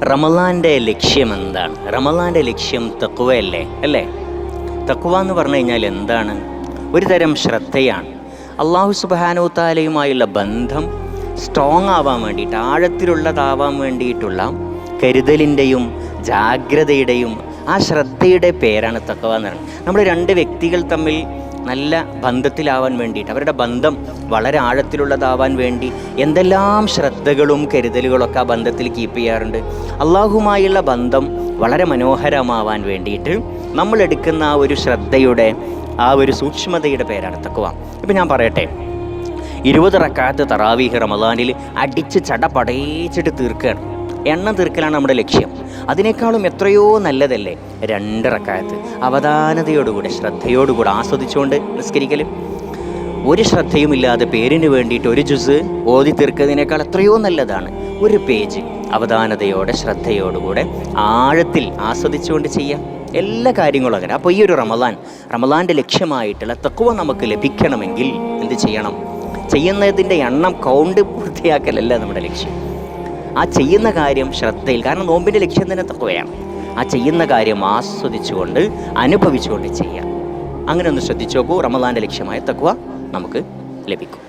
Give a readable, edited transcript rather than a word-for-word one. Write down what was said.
റമളാൻ്റെ ലക്ഷ്യം എന്താണ്? റമളാൻ്റെ ലക്ഷ്യം തഖ്വയല്ലേ, അല്ലേ? തഖ്വ എന്ന് പറഞ്ഞു കഴിഞ്ഞാൽ എന്താണ്? ഒരു തരം ശ്രദ്ധയാണ്. അള്ളാഹു സുബ്ഹാനഹു വ തആലയുമായുള്ള ബന്ധം സ്ട്രോങ് ആവാൻ വേണ്ടിയിട്ട്, ആഴത്തിലുള്ളതാവാൻ വേണ്ടിയിട്ടുള്ള കരുതലിൻ്റെയും ജാഗ്രതയുടെയും ആ ശ്രദ്ധയുടെ പേരാണ് തഖ്വ എന്ന് പറയുന്നത്. നമ്മൾ രണ്ട് വ്യക്തികൾ തമ്മിൽ നല്ല ബന്ധത്തിലാവാൻ വേണ്ടിയിട്ട്, അവരുടെ ബന്ധം വളരെ ആഴത്തിലുള്ളതാവാൻ വേണ്ടി എന്തെല്ലാം ശ്രദ്ധകളും കരുതലുകളൊക്കെ ആ ബന്ധത്തിൽ കീപ്പ് ചെയ്യാറുണ്ട്. അള്ളാഹുമായുള്ള ബന്ധം വളരെ മനോഹരമാവാൻ വേണ്ടിയിട്ട് നമ്മൾ എടുക്കുന്ന ആ ഒരു ശ്രദ്ധയുടെ, ആ ഒരു സൂക്ഷ്മതയുടെ പേരാണ് തഖ്വ. ഇപ്പം ഞാൻ പറയട്ടെ, 20 റക്അത്ത് തറാവീഹ് റമളാനിൽ അടിച്ച് ചടപടയിച്ചിട്ട് തീർക്കുകയാണ്. എണ്ണം തീർക്കലാണ് നമ്മുടെ ലക്ഷ്യം. അതിനേക്കാളും എത്രയോ നല്ലതല്ലേ 2 റക്അത്ത് അവധാനതയോടുകൂടെ, ശ്രദ്ധയോടുകൂടെ ആസ്വദിച്ചുകൊണ്ട് നിസ്കരിക്കൽ. ഒരു ശ്രദ്ധയുമില്ലാതെ പേരിന് വേണ്ടിയിട്ട് ഒരു ജുസ് ഓതി തീർക്കുന്നതിനേക്കാൾ എത്രയോ നല്ലതാണ് ഒരു പേജ് അവധാനതയോടെ ശ്രദ്ധയോടുകൂടെ ആഴത്തിൽ ആസ്വദിച്ചുകൊണ്ട് ചെയ്യാം. എല്ലാ കാര്യങ്ങളും അങ്ങനെ. അപ്പോൾ ഈ ഒരു റമളാൻ്റെ ലക്ഷ്യമായിട്ടുള്ള തഖ്വ നമുക്ക് ലഭിക്കണമെങ്കിൽ എന്ത് ചെയ്യണം? ചെയ്യുന്നതിൻ്റെ എണ്ണം കൗണ്ട് പൂർത്തിയാക്കലല്ല നമ്മുടെ ലക്ഷ്യം. ആ ചെയ്യുന്ന കാര്യം ശ്രദ്ധയിൽ, കാരണം നോമ്പിൻ്റെ ലക്ഷ്യം തന്നെ തഖ്വയാണ്. ആ ചെയ്യുന്ന കാര്യം ആസ്വദിച്ചുകൊണ്ട് അനുഭവിച്ചുകൊണ്ട് ചെയ്യാം. അങ്ങനെ ഒന്ന് ശ്രദ്ധിച്ചു നോക്കൂ, റമളാൻ്റെ ലക്ഷ്യമായ തഖ്വ നമുക്ക് ലഭിക്കും.